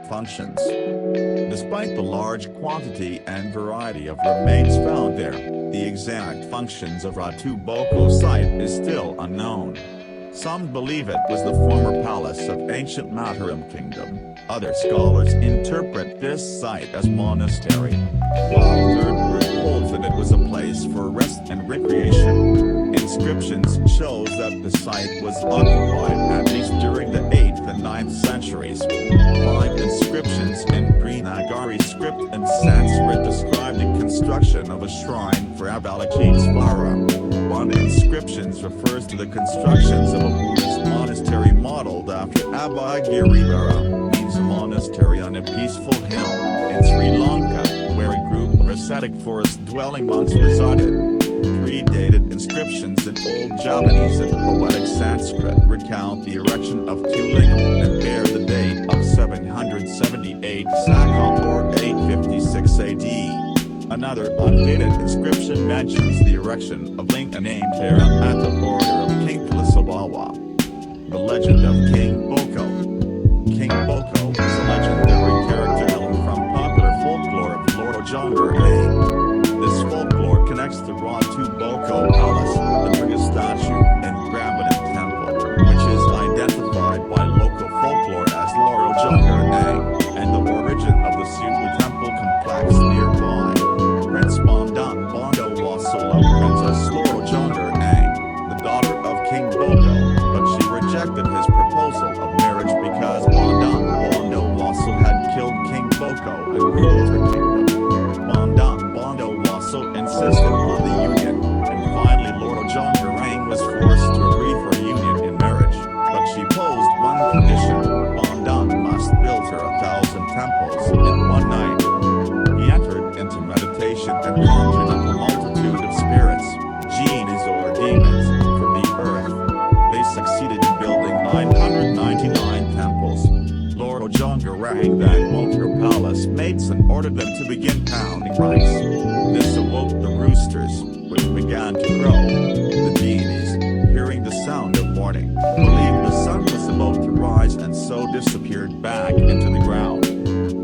Functions. Despite the large quantity and variety of remains found there, the exact functions of Ratu Boko site is still unknown. Some believe it was the former palace of ancient Mataram Kingdom. Other scholars interpret this site as monastery, while a third group holds that it was a place for rest and recreation. Inscriptions shows that the site was occupied at least during the 8th and 9th centuries. 5 inscriptions in Pre-Nagari script and Sanskrit describe the construction of a shrine for Avalokitesvara. One inscription refers to the constructions of a Buddhist monastery modeled after Abhayagirivara, means a monastery on a peaceful hill in Sri Lanka, where a group of ascetic forest-dwelling monks resided. Predated inscriptions in Old Javanese and poetic Sanskrit recount the erection of two lingam and bear the date of 778 Sakha or 856 AD. Another undated inscription mentions the erection of linga named Tara at the border of King Kalasabawa. The legend of King Boko. King Boko is a legendary character known from popular folklore of Lord Yogyakarta. This folklore connects the Ratu Boko Palace, the biggest statue in Prambanan Temple, which is identified by local folklore as Loro Yogyakarta, and the origin of the Sutla Temple complex nearby. Prince Bondan Bondo Wasolo Princess Loro Yogyakarta, the daughter of King Boko, but she rejected his proposal of marriage because Bondan Bondo Waso had killed King Boko and ruled her kingdom. Bondan Bondo Waso insisted on the union, and finally Lord Yogyakarta was forced to agree for a union in marriage, but she posed one condition: Bondan must build her 1,000 temples in one night. He entered into meditation and conjured up a multitude of spirits, genies or demons, from the earth. They succeeded in building 999 temples. Lord Yogyakarta then moved her palace mates and ordered them to begin pounding rice. This awoke the roosters, which began to crow. The deities, hearing the sound of morning, believed the sun was about to rise and so disappeared back into the ground.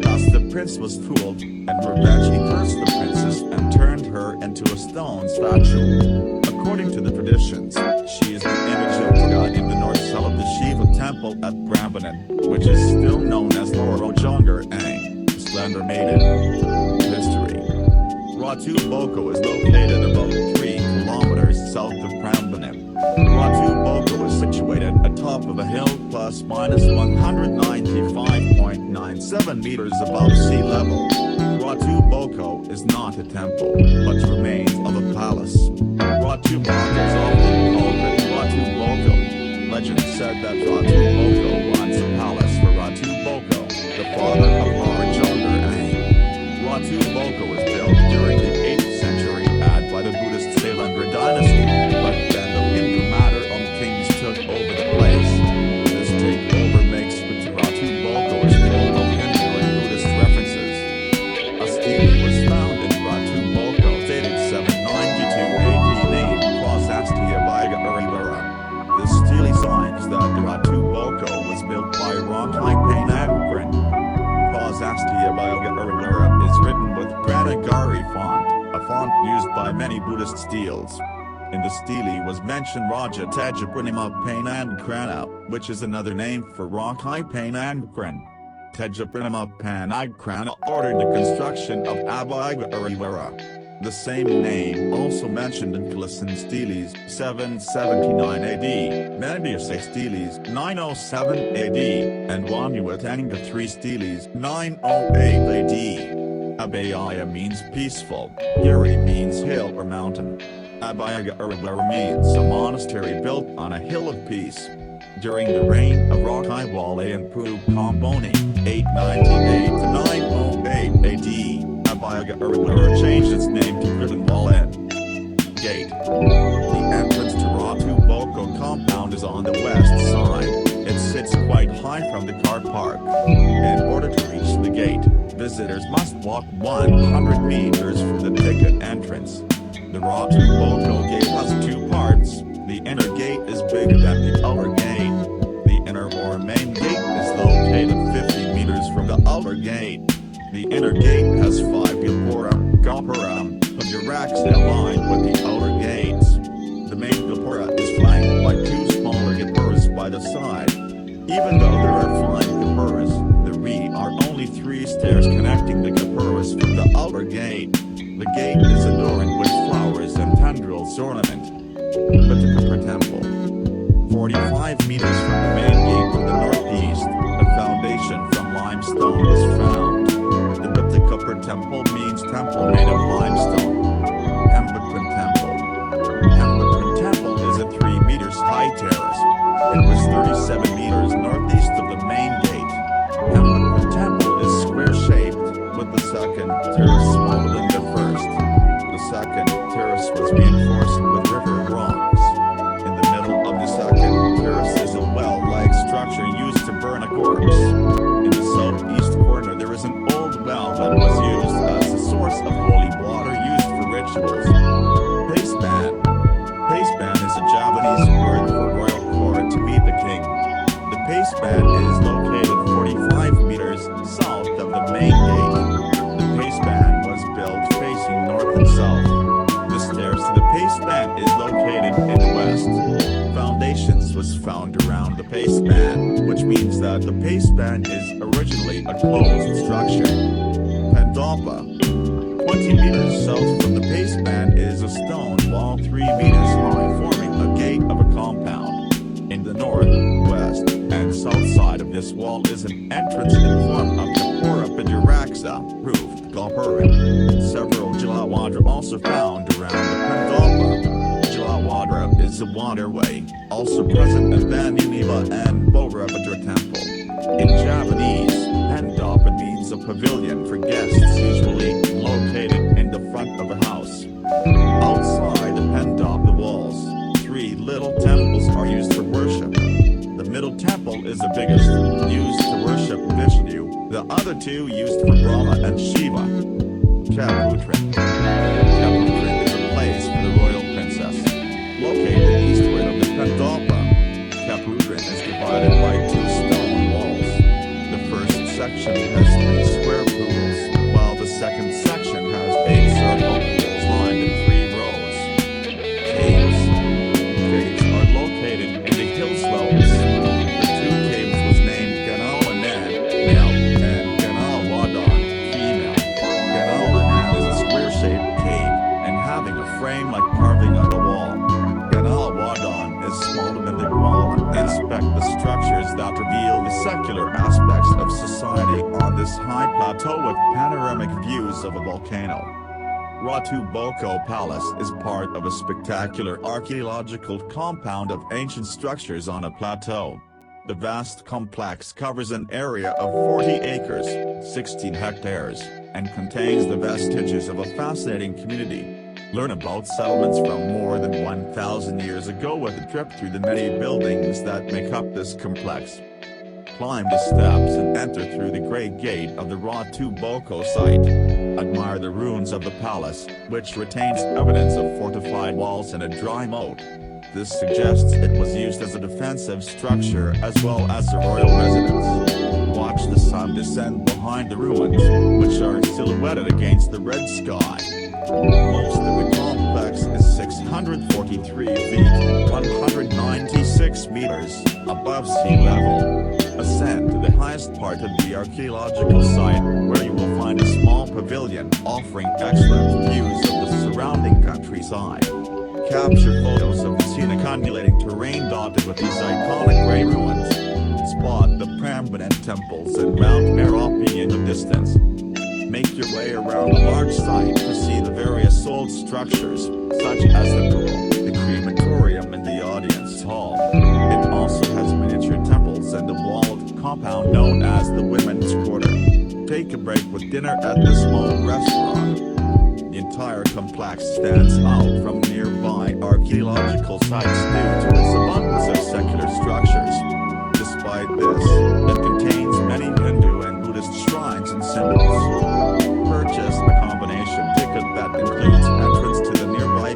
Thus the prince was fooled, and revenge he cursed the princess and turned her into a stone statue. According to the traditions, she is the image of God in the north cell of the Shiva temple at Prambanan, which is still known as Loro Yogyakarta, Slender Maiden. History. Ratu Boko is located about 3 kilometers south of Prambanan. Ratu Boko is situated atop of a hill plus minus 195.97 meters above sea level. Ratu Boko is not a temple, but remains of a palace. Ratu Boko is often called Ratu Boko. Legend said that Ratu Boko wants a palace for Ratu Boko, the father of Lord Yogyakarta. Ratu Boko was built during the 8th century by the Buddhist Sailendra dynasty, but then the Hindu Mataram kings took over the place. This takeover makes Ratu Boko as full of Hindu and Buddhist references. A stele was found in Ratu Boko dated 792 AD named Prasastia Yogyakarta. This stele signs that the Ratu Boko was built by Rakai Panagran. Prasastia Yogyakarta is written with Pranagari font, a font used by many Buddhist steles. In the stele was mentioned Raja Tejapranima Panagkrana, which is another name for Rakai Panagran. Tejapranima Panagkrana ordered the construction of Abhayagirivara. The same name also mentioned in Kalasan steles 779 AD, Mandiyase steles 907 AD, and Wanuatanga 3 steles 908 AD. Abhaya means peaceful, Giri means hill or mountain. Abhayagirivara means a monastery built on a hill of peace. During the reign of Rakai Wale and Pru Kamboni, 898 to 908 AD, Abhayagirivara changed its name to Kritanwalan. Gate. The entrance to Ratu Boko compound is on the west side. It sits quite high from the car park. In order to reach the gate, visitors must walk 100 meters from the ticket entrance. The Ratu Boko gate has two parts. The inner gate is bigger than the outer gate. The inner or main gate is located 50 meters from the outer gate. The inner gate has 5 Gopura of Yogyakarta aligned with the outer gates. The main Gopura is flanked by 2 smaller Gopuras by the side. Even though there are 5 Gopuras, there are only 3 stairs connecting the Gopuras from the outer gate. The gate is adorned with flowers and tendrils ornament. The Temple. 45 meters from the main gate to the northeast, a foundation from limestone is found. The Boko Temple means temple made of limestone. Insignificant Temple. Insignificant Temple is a 3 meters high terrace. It was 37 meters northeast of the main gate. Insignificant Temple is square-shaped, with the second terrace smaller than the first. The second terrace was reinforced with river rocks. In the middle of the second terrace is a well-like structure used to burn a corpse. In the southeast corner there is an old well that was used as a source of holy water used for rituals. Paceban. Paceban is a Japanese word for royal court to meet the king. The paceban is located 45 meters south of the main gate. The paceban was built facing north and south. The stairs to the paceban is located in the west. Foundations was found around the paceban, which means that the paceban is originally a closed structure. Pendapa. 20 meters south from the paceban is a stone wall 3 meters high forming a gate of a compound. In the north, west, and south side of this wall is an entrance in form of Gopura Pidiraksa, roofed Gopura. Several Jalawadra also found around the Pendapa. Jalawadra is a waterway, also present in Vanuniva and Bograbhadra Temple. In Japanese, Pendapa means a pavilion for guests usually located in the front of a house. Outside the Pendapa walls, 3 little temples are used for worship. The middle temple is the biggest, used to worship Vishnu, the other 2 used for Brahma and Shiva. Kaputrin. Kaputrin is a place for the royal princess. Located eastward of the Pendapa, Kaputrin is divided by 2 stone walls. The first section has 3 square pools, while the second section has 8 circle pools lined in 3 rows. Caves. Caves are located in the hill slopes. The 2 caves was named Ganalanan, male, and Ganalawadan, female. Ganalanan is a square-shaped cave, and having a frame like carving on the wall. Ganalawadan is smaller than the wall and inspect the structures that reveal the secular aspects of society on this high plateau with panoramic views of a volcano. Ratu Boko Palace is part of a spectacular archaeological compound of ancient structures on a plateau. The vast complex covers an area of 40 acres, 16 hectares, and contains the vestiges of a fascinating community. Learn about settlements from more than 1,000 years ago with a trip through the many buildings that make up this complex. Climb the steps and enter through the Great Gate of the Ratu Boko site. Admire the ruins of the palace, which retains evidence of fortified walls and a dry moat. This suggests it was used as a defensive structure as well as a royal residence. Watch the sun descend behind the ruins, which are silhouetted against the red sky. Most of the complex is 643 feet, 196 meters, above sea level. Ascend to the highest part of the archaeological site, where you will find a small pavilion offering excellent views of the surrounding countryside. Capture photos of the scenic undulating terrain dotted with these iconic grey ruins. Spot the permanent temples and Mount Merapi in the distance. Make your way around the large site to see the various old structures, such as the pool, the crematorium and the audience hall. It also has miniature temples and a walled compound known as the Women's Quarter. Take a break with dinner at the small restaurant. The entire complex stands out from nearby archaeological sites due to its abundance of secular structures. Despite this, it contains many Hindu and Buddhist shrines and symbols. Purchase a combination ticket that includes entrance to the nearby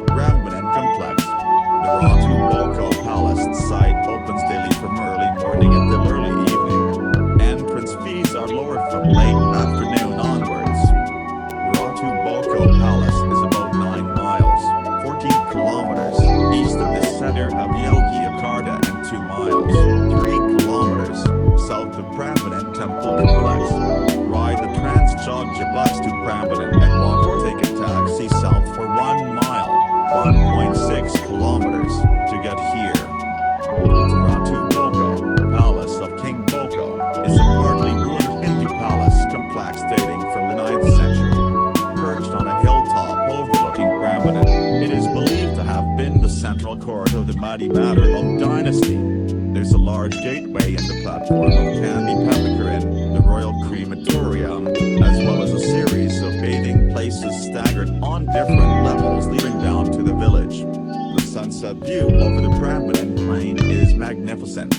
central court of the Mojave dynasty. There's a large gateway in the platform of Candi Papakaran, the royal crematorium, as well as a series of bathing places staggered on different levels leading down to the village. The sunset view over the Prambanan plain is magnificent.